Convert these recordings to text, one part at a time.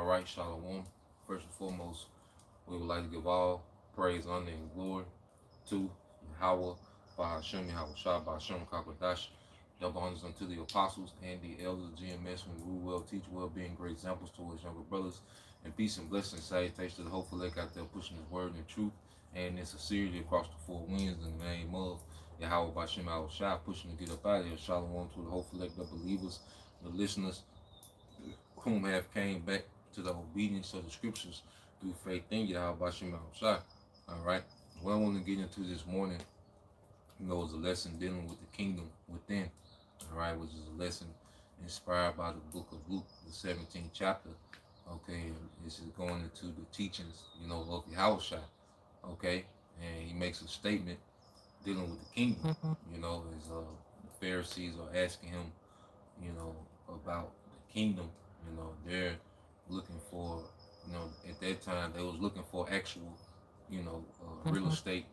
right, Shalom. First and foremost, we would like to give all praise, honor, and glory to Yahweh, Bahashem, Yahweh Shah, Bahashem, Kakwadash. Double honors unto the apostles and the elders of GMS who rule well, teach well, being great examples to his younger brothers. And peace and blessings, salutations to the hopeful elect out there pushing his word and truth and in sincerity across the four winds in the name of Yahweh, Bahashem, Yahweh Shah, pushing to get up out of here. Shalom to the hopeful elect, the believers, the listeners, whom have came back to the obedience of the scriptures through faith in Yahweh Bashim Shai. All right. What I want to get into this morning, is a lesson dealing with the kingdom within. All right, which is a lesson inspired by the book of Luke, the 17th chapter. Okay, and this is going into the teachings, of Yahweh Shai. Okay, and he makes a statement dealing with the kingdom. As the Pharisees are asking him, about the kingdom. They're looking for, at that time they was looking for actual, real estate.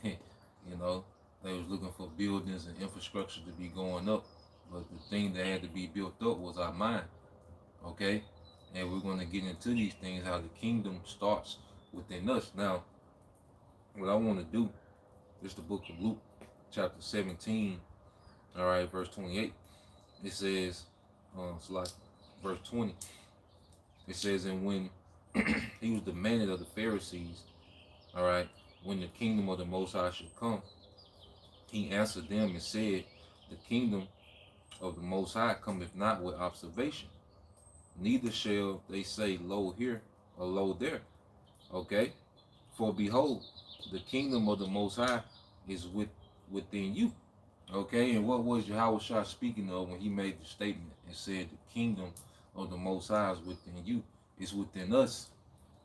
They was looking for buildings and infrastructure to be going up, but the thing that had to be built up was our mind. Okay, and we're going to get into these things, how the kingdom starts within us. Now, what I want to do is the book of Luke, chapter 17, all right, verse 28. It says, it's like verse 20. It says, and when he was demanded of the Pharisees, all right, when the kingdom of the Most High should come, he answered them and said, the kingdom of the Most High cometh not with observation, neither shall they say, lo here or lo there. Okay, for behold, the kingdom of the Most High is within you. Okay, and what was Yahweh Shah speaking of when he made the statement and said the kingdom of the Most High is within you? It's within us.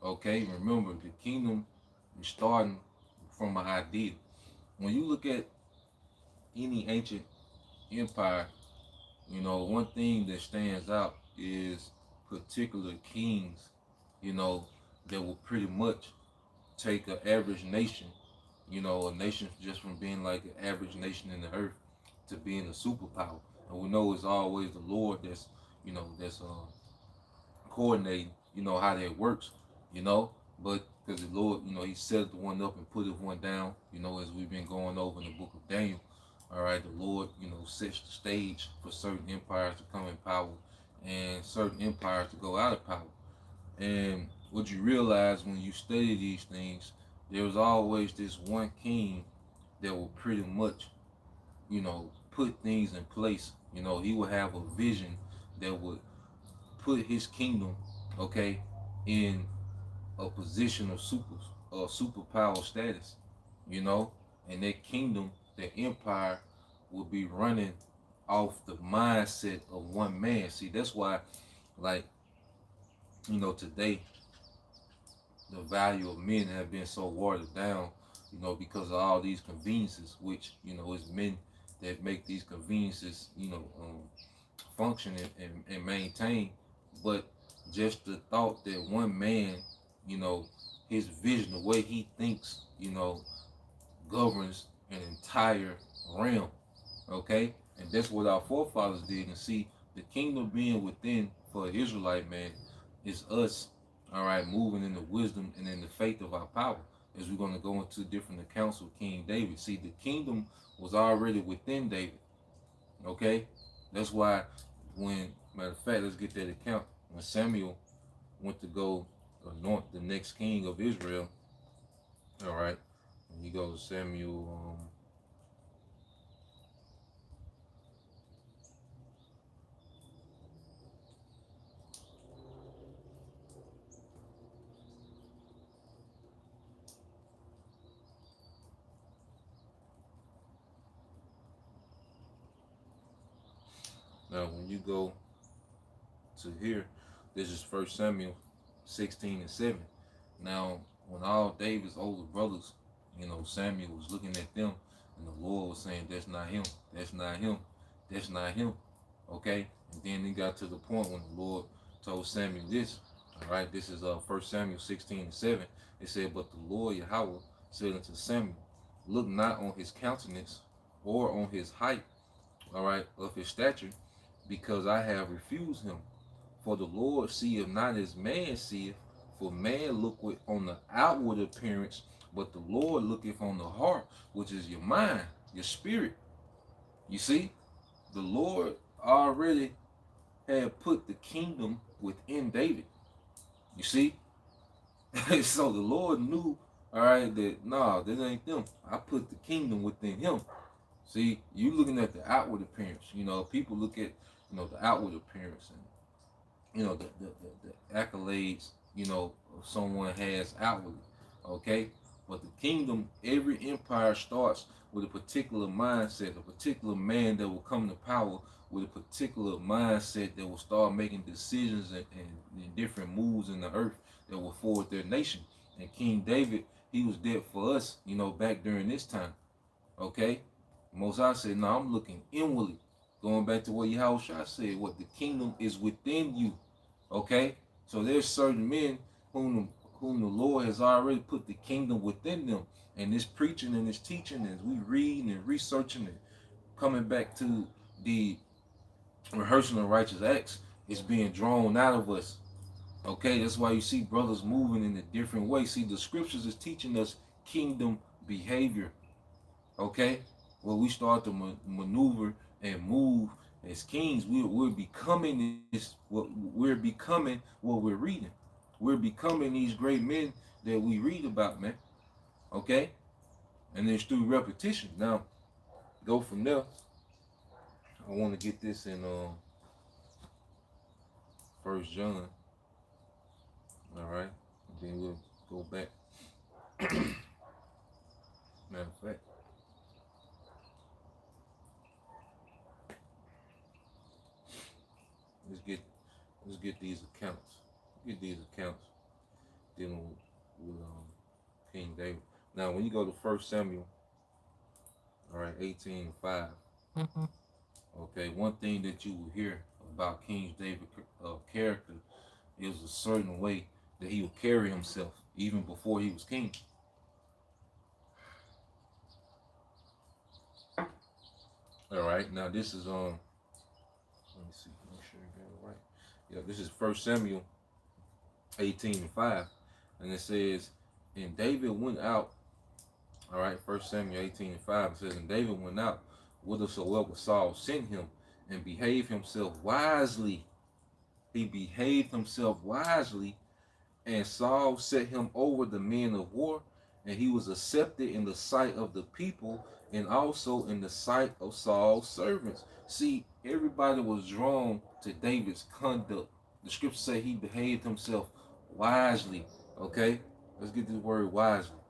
Okay, remember the kingdom is starting from an idea. When you look at any ancient empire, one thing that stands out is particular kings, that will pretty much take an average nation, a nation just from being like an average nation in the earth to being a superpower. And we know it's always the Lord that's, that's coordinating, how that works, but because the Lord, he set the one up and put it one down, as we've been going over in the book of Daniel. All right, the Lord, sets the stage for certain empires to come in power and certain empires to go out of power. And what you realize when you study these things, there was always this one king that will pretty much, put things in place. He would have a vision that would put his kingdom, okay, in a position of superpower status, and that kingdom, that empire, will be running off the mindset of one man. See, that's why, like, today the value of men have been so watered down, because of all these conveniences, which, it's men that make these conveniences, function and maintain. But just the thought that one man, his vision, the way he thinks, governs an entire realm. Okay? And that's what our forefathers did. And see, the kingdom being within for an Israelite man is us, all right, moving in the wisdom and in the faith of our power. As we're going to go into different accounts of King David. See, the kingdom was already within David. Okay? That's why when, matter of fact, let's get that account. When Samuel went to go anoint the next king of Israel, all right, and you go to Samuel, now when you go to here, this is 1 Samuel 16 and 7. Now, when all David's older brothers, Samuel was looking at them, and the Lord was saying, that's not him, that's not him, that's not him. Okay? And then it got to the point when the Lord told Samuel this. All right, this is 1 Samuel 16 and 7. It said, but the Lord Yahweh said unto Samuel, look not on his countenance or on his height, all right, of his stature, because I have refused him. For the Lord seeth not as man seeth, for man looketh on the outward appearance, but the Lord looketh on the heart, which is your mind, your spirit. You see, the Lord already had put the kingdom within David. You see? So the Lord knew, all right, that nah, this ain't them. I put the kingdom within him. See, you looking at the outward appearance. People look at, the outward appearance and, the accolades, someone has outwardly. Okay? But the kingdom, every empire starts with a particular mindset, a particular man that will come to power with a particular mindset that will start making decisions and different moves in the earth that will forward their nation. And King David, he was there for us, back during this time. Okay? Most I said, no, I'm looking inwardly. Going back to what Yahushua said, what the kingdom is within you. Okay? So there's certain men whom the Lord has already put the kingdom within them. And this preaching and this teaching, as we reading and researching and coming back to the rehearsal of righteous acts, is being drawn out of us. Okay, that's why you see brothers moving in a different way. See, the scriptures is teaching us kingdom behavior. Okay, well, we start to maneuver and move as kings. We're becoming this. We're becoming what we're reading. We're becoming these great men that we read about, man. Okay, and it's through repetition. Now, go from there. I want to get this in First John. All right, and then we'll go back. Matter of fact, let's get these accounts. Get these accounts dealing with King David. Now, when you go to 1 Samuel, all right, 18:5. Okay, one thing that you will hear about King David's character is a certain way that he would carry himself even before he was king. All right, now this is let me see, make sure I got it right. Yeah, this is 1 Samuel 18:5, and it says, and David went out. All right, 1 Samuel 18:5, it says, and David went out whithersoever Saul sent him, and behaved himself wisely. He behaved himself wisely, and Saul set him over the men of war, and he was accepted in the sight of the people, and also in the sight of Saul's servants. See, everybody was drawn to David's conduct. The scriptures say he behaved himself wisely. Okay, let's get this word wisely.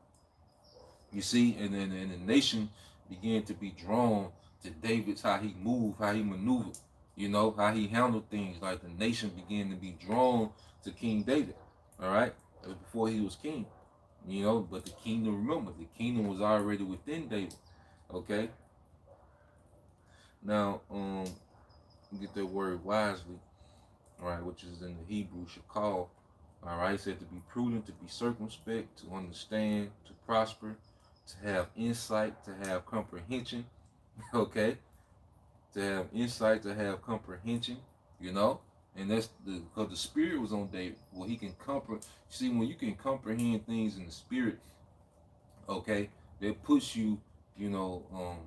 You see, and then the nation began to be drawn to David's, how he moved, how he maneuvered, how he handled things. Like the nation began to be drawn to King David. All right, that was before he was king. But the kingdom, remember, the kingdom was already within David. Okay. Now, get that word wisely. All right, which is in the Hebrew shakal. All right, it said to be prudent, to be circumspect, to understand, to prosper, to have insight, to have comprehension. Okay, to have insight, to have comprehension. And that's because the spirit was on David. Well, he can comprehend. See, when you can comprehend things in the spirit, okay, that puts you, on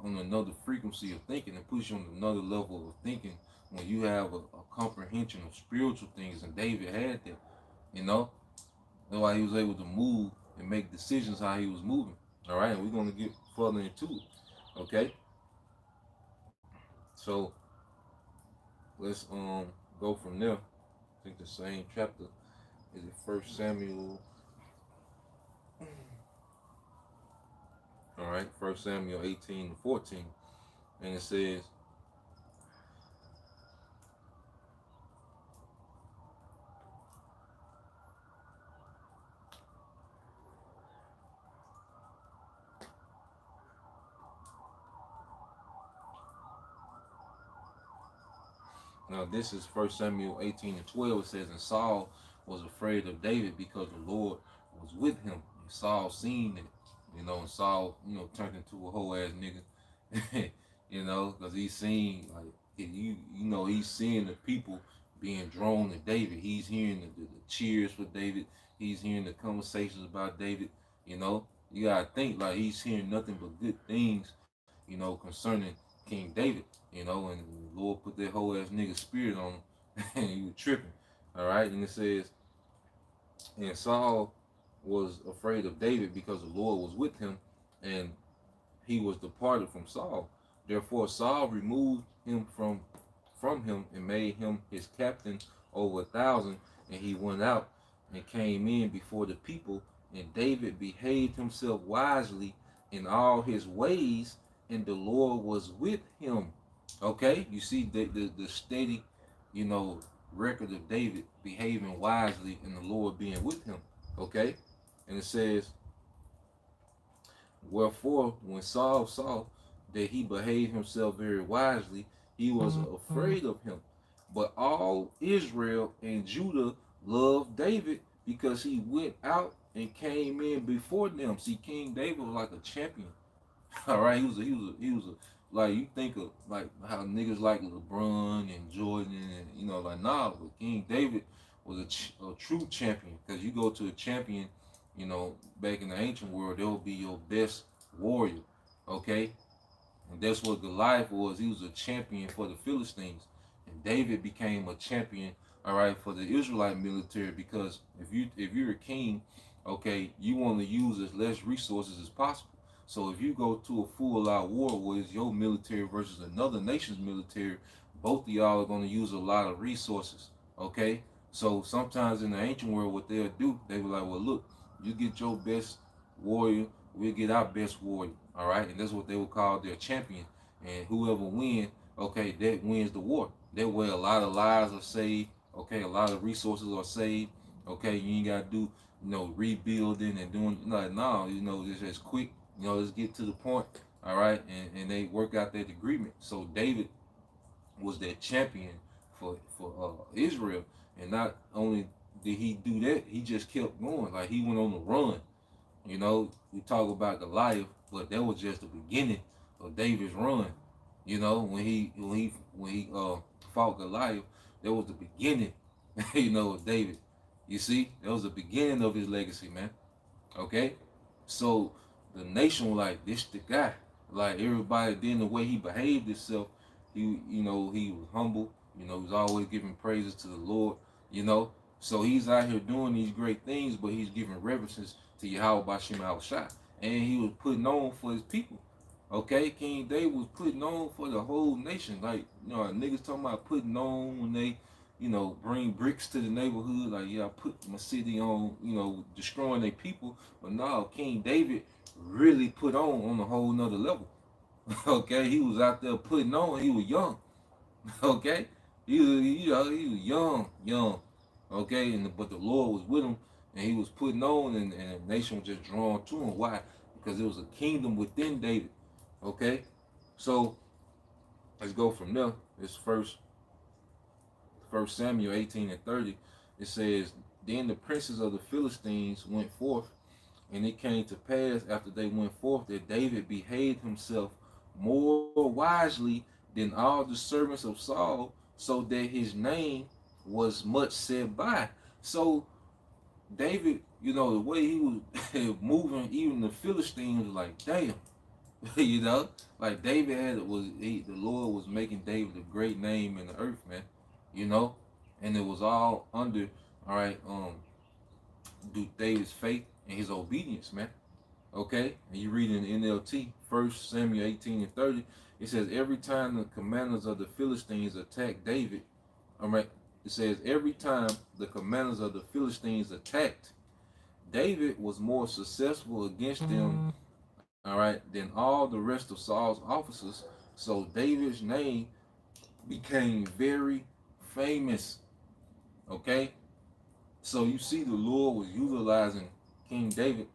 another frequency of thinking. It puts you on another level of thinking when you have a comprehension of spiritual things. And David had that, That's why he was able to move and make decisions how he was moving. All right, and we're going to get further into it. Okay. So let's go from there. I think the same chapter is it 1 Samuel. All right, 1 Samuel 18:14, and it says, now this is 1 Samuel 18:12. It says, and Saul was afraid of David because the Lord was with him. And Saul seen it, and Saul, turned into a whole ass nigga, because he's seen, like, he's seeing the people being drawn to David. He's hearing the cheers for David. He's hearing the conversations about David. You know, you gotta think like he's hearing nothing but good things, you know, concerning King David. You know, and the Lord put that whole ass nigga spirit on him, and he was tripping. All right, and it says, and Saul was afraid of David because the Lord was with him, and he was departed from Saul. Therefore Saul removed him from him and made him his captain over 1,000. And he went out and came in before the people. And David behaved himself wisely in all his ways, and the Lord was with him. Okay, you see the steady, you know, record of David behaving wisely and the Lord being with him. Okay, and it says, wherefore, when Saul saw that he behaved himself very wisely, he was afraid of him. But all Israel and Judah loved David because he went out and came in before them. See, King David was like a champion. All right, he was a like you think of like how niggas like LeBron and Jordan and you know like nah, but King David was a true champion because you go to a champion, you know, back in the ancient world, they will be your best warrior, okay? And that's what Goliath was. He was a champion for the Philistines, and David became a champion, all right, for the Israelite military because if you're a king, okay, you want to use as less resources as possible. So if you go to a full-out war where it's your military versus another nation's military, both of y'all are going to use a lot of resources, okay? So sometimes in the ancient world, what they'll do, they were like, well, look, you get your best warrior, we'll get our best warrior, all right? And that's what they would call their champion. And whoever wins, okay, that wins the war. That way a lot of lives are saved, okay, a lot of resources are saved, okay? You ain't got to do, you know, rebuilding and doing, like, no, you know, it's just quick, you know, let's get to the point, all right? And they work out that agreement. So David was that champion for Israel. And not only did he do that, he just kept going. Like he went on the run. You know, we talk about Goliath, but that was just the beginning of David's run. You know, when he fought Goliath, that was the beginning, you know, of David. You see, that was the beginning of his legacy, man. Okay, so the nation was like, this the guy. Like everybody, then the way he behaved himself, you know, he was humble. You know, he was always giving praises to the Lord. You know, so he's out here doing these great things, but he's giving reverences to Yahweh Bashim Al-Shai. And he was putting on for his people. Okay, King David was putting on for the whole nation. Like, you know, niggas talking about putting on when they, you know, bring bricks to the neighborhood. Like, yeah, I put my city on, you know, destroying their people. But no, King David really put on a whole nother level. Okay, he was out there putting on. He was young. Okay, he was young. Okay, but the Lord was with him, and he was putting on, and the nation was just drawn to him. Why? Because it was a kingdom within David. Okay, so let's go from there. It's First Samuel 18:30. It says, then the princes of the Philistines went forth, and it came to pass after they went forth that David behaved himself more wisely than all the servants of Saul, so that his name was much said by. So David, you know, the way he was moving, even the Philistines was like, damn, you know, like David the Lord was making David a great name in the earth, man, you know, and it was all under, all right, David's faith and his obedience, man. Okay, and you read in the NLT, 1 Samuel 18:30, it says, every time the commanders of the Philistines attacked David, all right, it says, every time the commanders of the Philistines attacked, David was more successful against them, all right, than all the rest of Saul's officers. So David's name became very famous. Okay, so you see the Lord was utilizing King David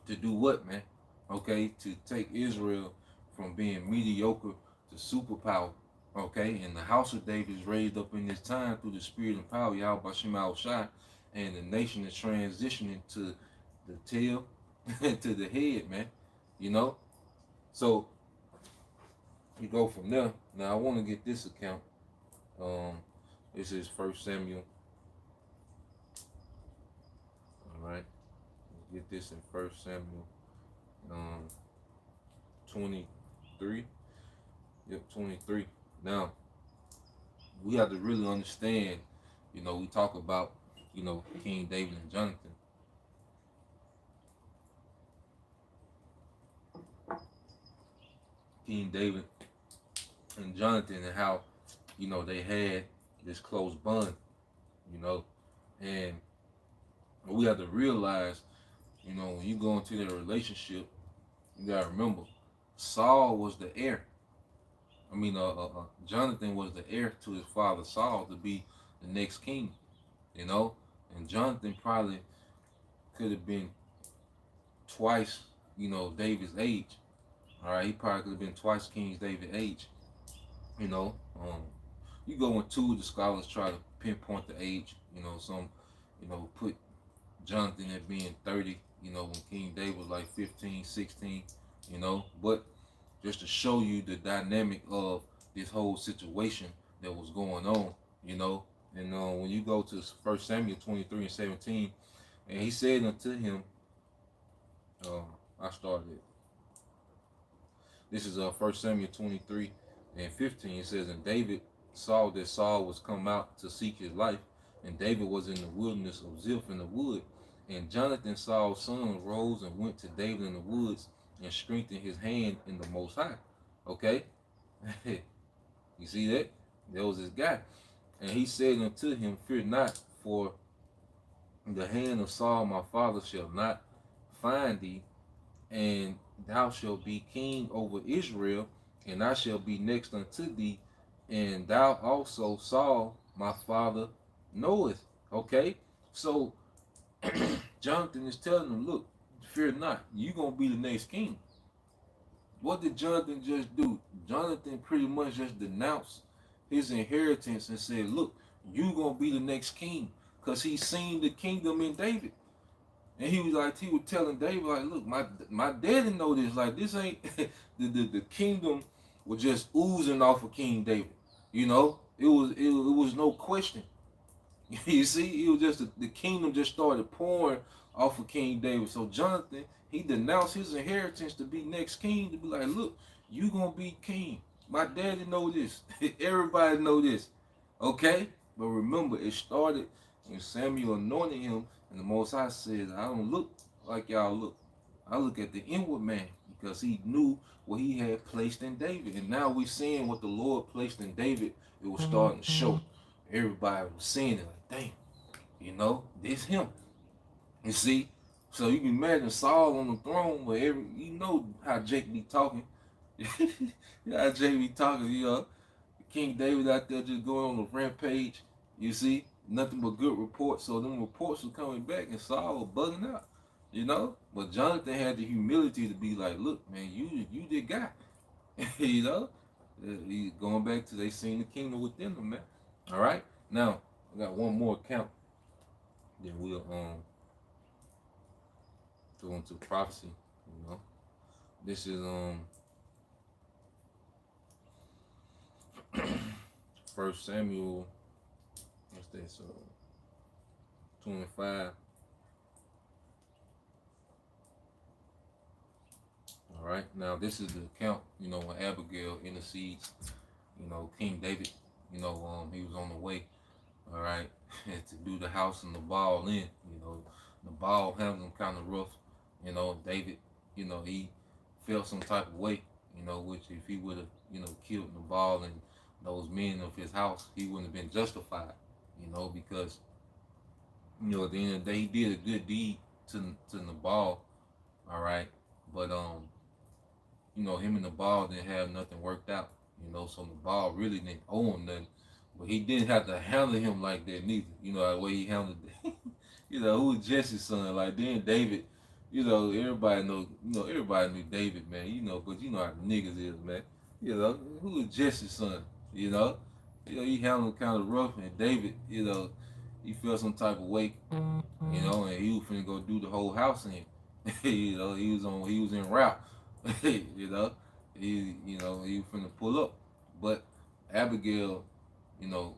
to do what, man? Okay, to take Israel from being mediocre to superpower. Okay, and the house of David is raised up in this time through the spirit and power, Yahweh Bashim Al-Shai, and the nation is transitioning to the tail to the head, man. You know? So you go from there. Now I want to get this account. This is First Samuel. All right, let's get this in First Samuel, 23. Yep, 23. Now we have to really understand. We talk about King David and Jonathan. King David and Jonathan, and how they had this close bond, and we have to realize, when you go into that relationship, you gotta remember, Saul was the heir. Jonathan was the heir to his father Saul to be the next king, and Jonathan probably could have been twice, David's age. All right, he probably could have been twice King David's age. You go into the scholars try to pinpoint the age. Some, put Jonathan at being 30. When King David was like 15, 16. But just to show you the dynamic of this whole situation that was going on. And when you go to 1 Samuel 23 and 17, and he said unto him, I started it. This is 1 Samuel 23 and 15. It says, and David saw that Saul was come out to seek his life, and David was in the wilderness of Ziph in the wood. And Jonathan, Saul's son, rose and went to David in the woods and strengthened his hand in the Most High. Okay? You see that? That was his guy. And he said unto him, fear not, for the hand of Saul my father shall not find thee, and thou shalt be king over Israel, and I shall be next unto thee, and thou also, Saul my father, knoweth. Okay? So Jonathan is telling him, look, fear not, you're going to be the next king. What did Jonathan just do? Jonathan pretty much just denounced his inheritance and said, look, you're going to be the next king, because he seen the kingdom in David. And he was telling David, like, look, my daddy know this. Like, this ain't the kingdom was just oozing off of King David. It was no question. You see, it was just the kingdom just started pouring off of King David. So Jonathan, he denounced his inheritance to be next king, to be like, look, you gonna be king. My daddy know this. Everybody know this. Okay? But remember, it started when Samuel anointed him, and the Most High said, I don't look like y'all look. I look at the inward man, because he knew what he had placed in David. And now we're seeing what the Lord placed in David. It was starting to show. Everybody was seeing it like, dang, this him. You see? So you can imagine Saul on the throne, where how Jake be talking. How Jake be talking, King David out there just going on a rampage. You see? Nothing but good reports. So them reports were coming back, and Saul was bugging out. But Jonathan had the humility to be like, look, man, you the guy. He's going back to they seen the kingdom within them, man. All right. Now I got one more account. Then we'll go into prophecy. This is 1 Samuel. What's that? So 25. All right. Now this is the account. When Abigail intercedes. King David. He was on the way. All right, to do the house and the ball in. The ball handled him kind of rough. David. He felt some type of way. Which if he would have, killed the ball and those men of his house, he wouldn't have been justified. Because at the end of the day, he did a good deed to Nabal. All right, but him and Nabal didn't have nothing worked out. So Nabal really didn't owe him nothing, but he didn't have to handle him like that neither. The way he handled it. Who was Jesse's son? Like then David. Everybody knew David, man. But how the niggas is, man. Who was Jesse's son? He handled kind of rough, and David, he felt some type of way, and he was finna go do the whole house in. He was en route. He was finna pull up, but Abigail,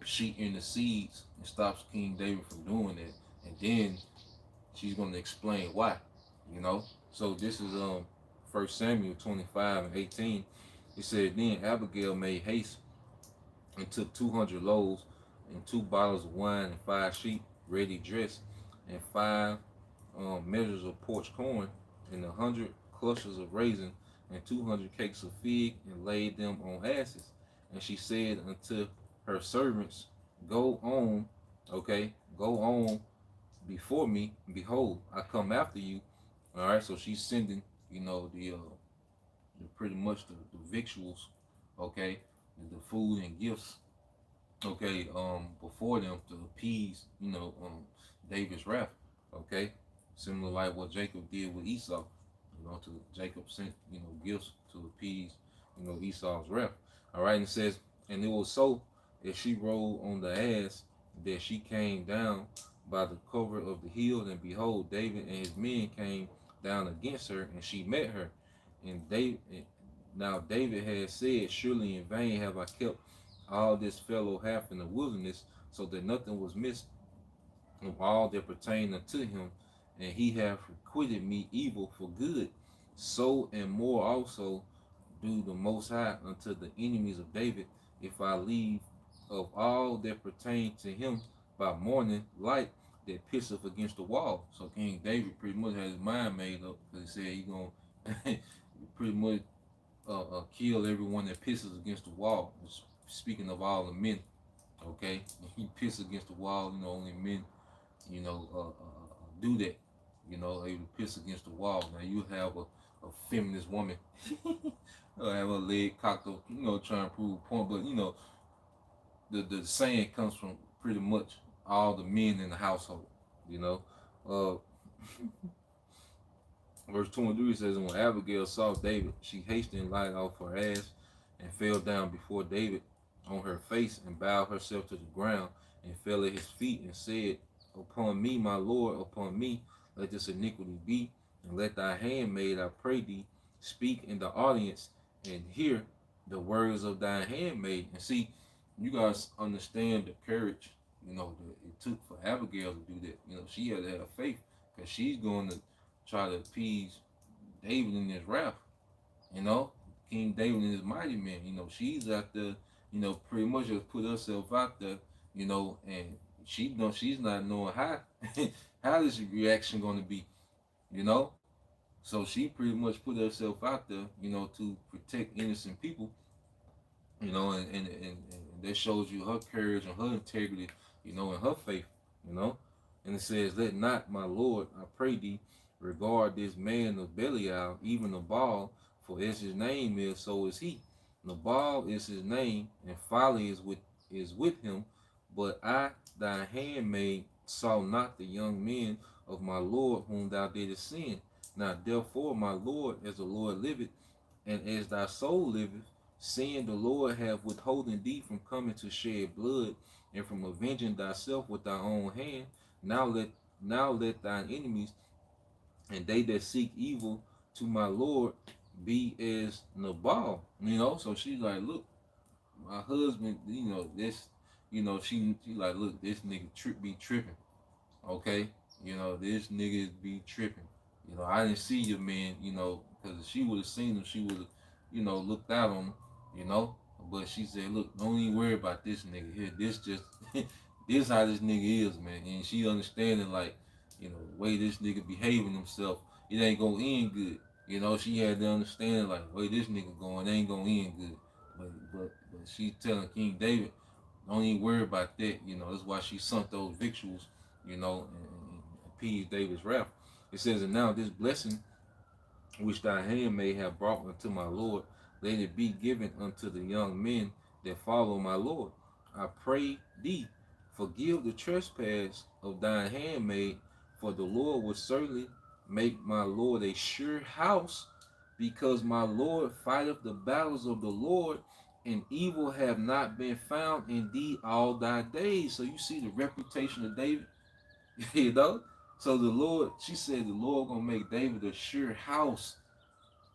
she intercedes and stops King David from doing that, and then she's going to explain why. So this is 1 Samuel 25:18. It said, then Abigail made haste and took 200 loaves and 2 bottles of wine and 5 sheep ready dressed and 5 measures of parched corn and 100 clusters of raisin and 200 cakes of fig and laid them on asses. And she said unto her servants, go on, go on before me. Behold, I come after you. All right, so she's sending, pretty much the victuals, okay, the food and gifts, okay, before them to appease, David's wrath, okay, similar like what Jacob did with Esau, to Jacob sent, gifts to appease, Esau's wrath. All right, and it says, and it was so as she rode on the ass that she came down by the cover of the hill, and behold, David and his men came down against her, and she met her. And now David had said, surely in vain have I kept all this fellow half in the wilderness, so that nothing was missed of all that pertained unto him, and he hath requited me evil for good. So and more also do the Most High unto the enemies of David, if I leave of all that pertain to him by morning light that pisseth against the wall. So King David pretty much had his mind made up, because he said he gonna pretty much kill everyone that pisses against the wall. Speaking of all the men, okay, he piss against the wall. Only men, do that. They would piss against the wall. Now you have a feminist woman, have her leg cocked up, trying to prove a point. But the saying comes from pretty much all the men in the household. Uh, Verse 23 says, and when Abigail saw David, she hastily lighted off her ass and fell down before David on her face and bowed herself to the ground and fell at his feet and said, upon me, my Lord, upon me, let this iniquity be, and let thy handmaid, I pray thee, speak in the audience and hear the words of thy handmaid. And see, you guys understand the courage, that it took for Abigail to do that. She had to have faith, because she's going to try to appease David in his wrath, King David and his mighty men. She's out there, pretty much just put herself out there, and she's not knowing how how this reaction going to be, So she pretty much put herself out there, to protect innocent people, and that shows you her courage and her integrity, and her faith, And it says, let not my Lord, I pray thee, regard this man of Belial, even Nabal, for as his name is, so is he. Nabal is his name, and folly is with him. But I, thy handmaid, saw not the young men of my Lord whom thou didst send. Now therefore, my Lord, as the Lord liveth, and as thy soul liveth, seeing the Lord have withholden thee from coming to shed blood, and from avenging thyself with thy own hand, now let thine enemies and they that seek evil to my Lord be as Nabal. So she's like, look, my husband, this, she like, look, this nigga be tripping, okay? This nigga be tripping. I didn't see your man, because if she would have seen him, she would have, looked out on him, But she said, look, don't even worry about this nigga here. This just, this how this nigga is, man. And she understanding, like, the way this nigga behaving himself, it ain't gonna end good. She had to understand, like, the way this nigga going, it ain't gonna end good. But she telling King David, don't even worry about that. That's why she sunk those victuals, and appeased David's wrath. It says, and now this blessing which thy hand may have brought unto my Lord, let it be given unto the young men that follow my Lord. I pray thee, forgive the trespass of thine handmaid, for the Lord will certainly make my Lord a sure house, because my Lord fighteth the battles of the Lord, and evil have not been found in thee all thy days. So you see the reputation of David, So the Lord, she said, the Lord gonna make David a sure house.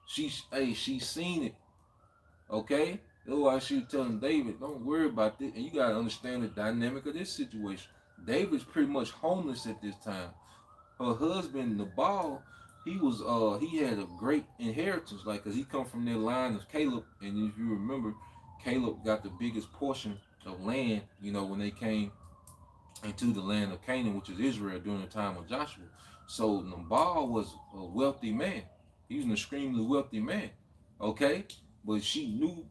She seen it, okay? That's why she telling David, don't worry about this. And you gotta understand the dynamic of this situation. David's pretty much homeless at this time. Her husband Nabal, he had a great inheritance, like, cause he come from that line of Caleb, and if you remember, Caleb got the biggest portion of land, when they came into the land of Canaan, which is Israel, during the time of Joshua. So Nabal was a wealthy man. He was an extremely wealthy man. Okay, but she knew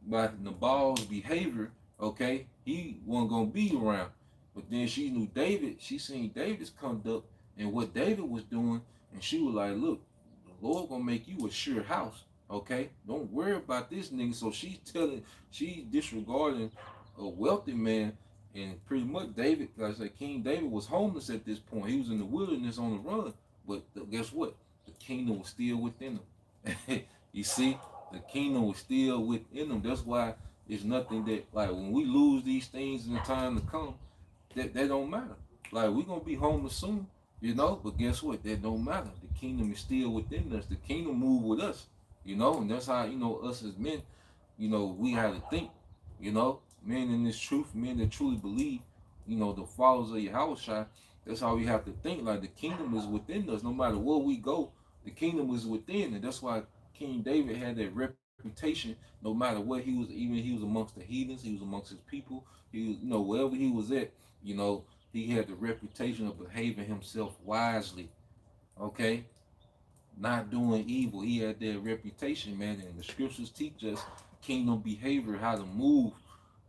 by Nabal's behavior, okay, he wasn't gonna be around. But then she knew David, she seen David's conduct and what David was doing, and she was like, look, the Lord gonna make you a sure house. Okay? Don't worry about this nigga. So she's disregarding a wealthy man, and pretty much David, like I said, King David was homeless at this point. He was in the wilderness on the run. But guess what? The kingdom was still within him. You see? The kingdom was still within them. That's why it's nothing that, like, when we lose these things in the time to come, that don't matter. Like, we're gonna be homeless soon, but guess what? That don't matter. The kingdom is still within us. The kingdom move with us, and that's how, us as men, we have to think, men in this truth, men that truly believe, the followers of Yahweh. That's how we have to think. Like, the kingdom is within us. No matter where we go, the kingdom is within, and that's why King David had that reputation. No matter what he was, even he was amongst the heathens, he was amongst his people. He was, wherever he was at, you know, he had the reputation of behaving himself wisely. Okay, not doing evil. He had that reputation, man. And the scriptures teach us kingdom behavior, how to move.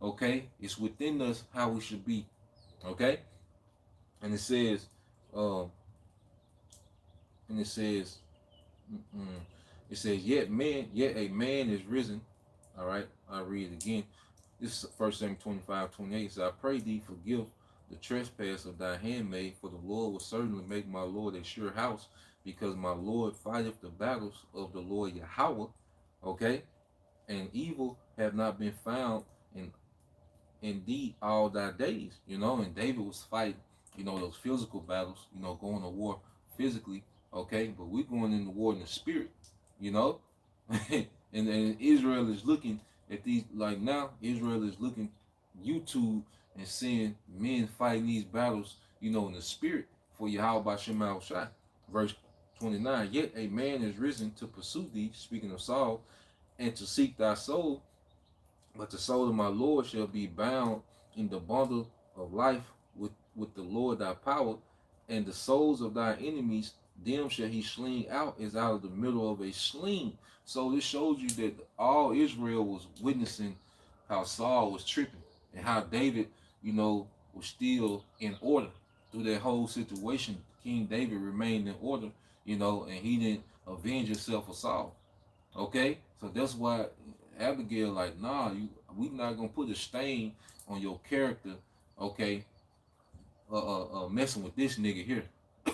Okay, it's within us how we should be. Okay, and it says, um, and it says, mm-mm, it says, yet a man is risen. All right, I'll read it again. This is 1 Samuel 25:28. It says, I pray thee forgive the trespass of thy handmaid, for the Lord will certainly make my Lord a sure house, because my Lord fighteth the battles of the Lord Yahweh. Okay, and evil have not been found in indeed all thy days. And David was fighting, those physical battles, going to war physically. Okay, but we're going into war in the spirit, you know. and Israel is looking at these, like, now Israel is looking YouTube and seeing men fighting these battles, in the spirit for Yahweh Bashem Al Shai. Verse 29, yet a man is risen to pursue thee, speaking of Saul, and to seek thy soul, but the soul of my Lord shall be bound in the bundle of life with the Lord thy power, and the souls of thy enemies, them shall he sling out as out of the middle of a sling. So this shows you that all Israel was witnessing how Saul was tripping, and how David, was still in order through that whole situation. King David remained in order, and he didn't avenge himself of Saul. Okay, so that's why Abigail, like, nah, we not gonna put a stain on your character. Okay, messing with this nigga here.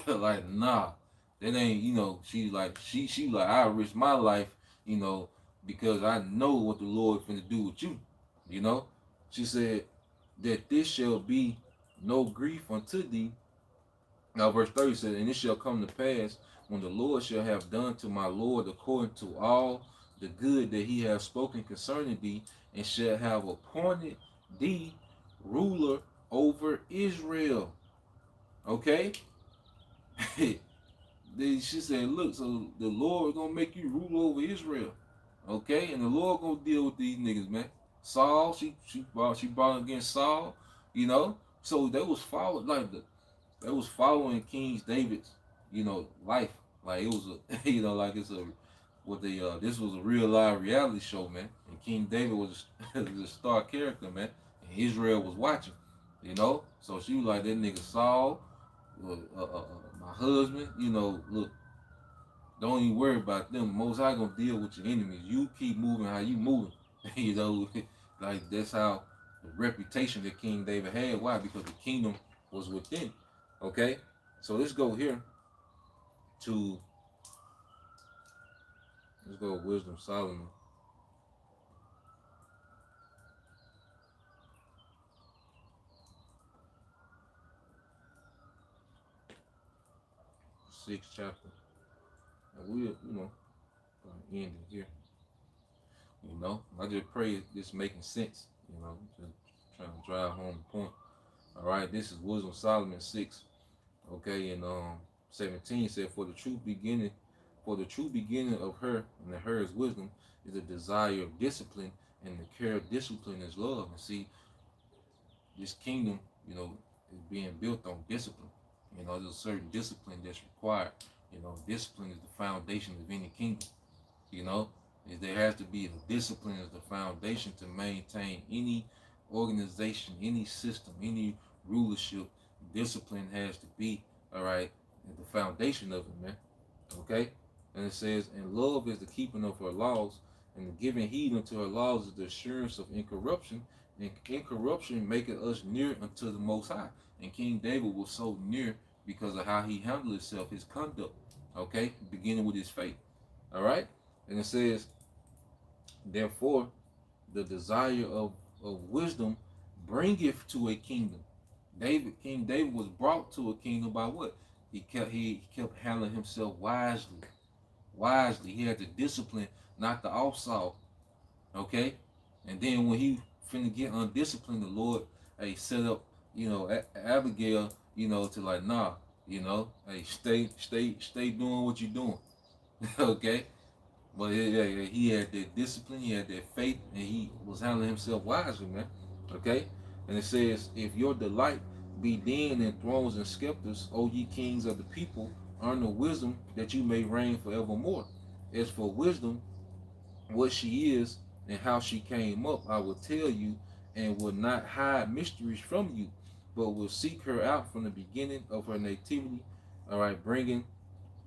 Like, nah, that ain't, she like, I risk my life, you know, because I know what the Lord finna do with you. You know, she said that this shall be no grief unto thee. Now, verse 30 said, and it shall come to pass when the Lord shall have done to my Lord according to all the good that he has spoken concerning thee, and shall have appointed thee ruler over Israel. Okay? Then she said, look, so the Lord gonna make you rule over Israel. Okay? And the Lord gonna deal with these niggas, man. Saul, she brought against Saul, you know. So they was following, like, they was following King David's, life. Like, it was a like, it's a what they this was a real live reality show, man. And King David was a star character, man. And Israel was watching, So she was like, that nigga Saul, my husband, look, don't even worry about them. Most High gonna deal with your enemies. You keep moving how you moving. you know, like, that's how the reputation that King David had. Why? Because the kingdom was within. Okay, so let's go here to let's go with Wisdom Solomon, 6th chapter. And we'll, end it here. You know, I just pray it's making sense. You know, just trying to drive home the point. All right, this is Wisdom of Solomon 6. Okay, and 17 said, for the true beginning of her, and her is wisdom, is a desire of discipline, and the care of discipline is love. And see, this kingdom, you know, is being built on discipline. You know, there's a certain discipline that's required. You know, discipline is the foundation of any kingdom. You know, there has to be a discipline as the foundation to maintain any organization, any system, any rulership. Discipline has to be, all right, at the foundation of it, man. Okay? And it says, and love is the keeping of her laws, and the giving heed unto her laws is the assurance of incorruption, and incorruption maketh us near unto the Most High. And King David was so near because of how he handled himself, his conduct, okay, beginning with his faith. All right? And it says, therefore, the desire of wisdom bringeth to a kingdom. King David was brought to a kingdom by what? He kept handling himself wisely. Wisely. He had the discipline, not the offsaw. Okay? And then when he finna get undisciplined, the Lord set up, you know, Abigail, you know, to like, nah, you know, hey, stay doing what you're doing. Okay? But he had that discipline, he had that faith, and he was handling himself wisely, man. Okay? And it says, if your delight be then in thrones and scepters, O ye kings of the people, earn the wisdom that you may reign forevermore. As for wisdom, what she is and how she came up, I will tell you, and will not hide mysteries from you, but will seek her out from the beginning of her nativity, all right, bringing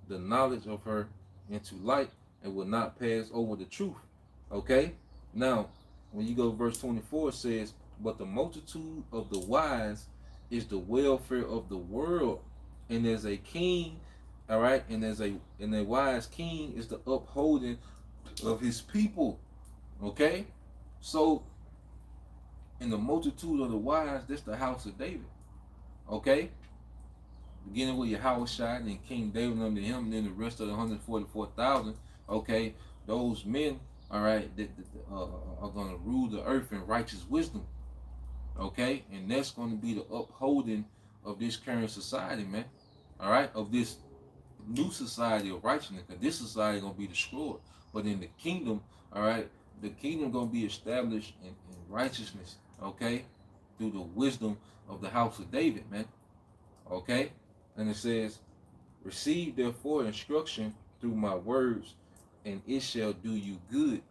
the knowledge of her into light, and will not pass over the truth. Okay? Now, when you go to verse 24, it says, but the multitude of the wise is the welfare of the world, and as a king, all right, and a wise king is the upholding of his people. Okay? So in the multitude of the wise, that's the house of David. Okay? Beginning with Yahushua and King David under him, and then the rest of the 144,000. Okay, those men, all right, that are going to rule the earth in righteous wisdom. Okay, and that's going to be the upholding of this current society, man. All right, of this new society of righteousness, because this society is going to be destroyed. But in the kingdom, all right, the kingdom going to be established in righteousness. Okay, through the wisdom of the house of David, man. Okay. And it says, receive therefore instruction through my words, and it shall do you good.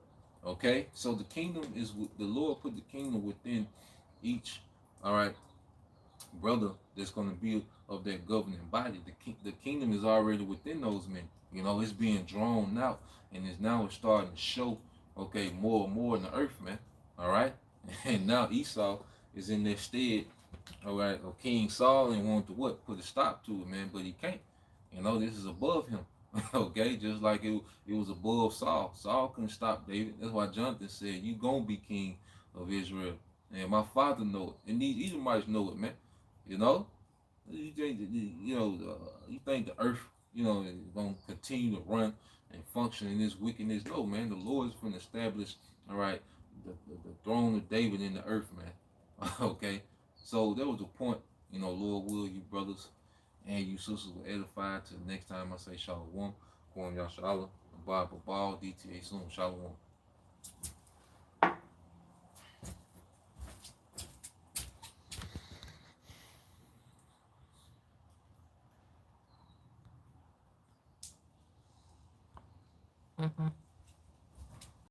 Okay? So the kingdom is, the Lord put the kingdom within each, all right, brother that's going to be of that governing body. The kingdom is already within those men. You know, it's being drawn out, and it's starting to show, okay, more and more in the earth, man. All right? And now Esau is in their stead, all right, of King Saul, and wanted to what? Put a stop to it, man, but he can't. You know, this is above him. Okay, just like it was above Saul. Saul couldn't stop David. That's why Jonathan said, you gonna be king of Israel. And my father know it. And these Edomites know it, man. You know? You think, you think the earth, you know, is gonna continue to run and function in this wickedness? No, man. The Lord is going to establish, all right, the throne of David in the earth, man. Okay? So there was a point, you know, Lord will, you brothers and you sisters will edify to the next time I say Shalom. Kwam Yashala, Abba Babal, DTA soon, Shalom. Mm-hmm.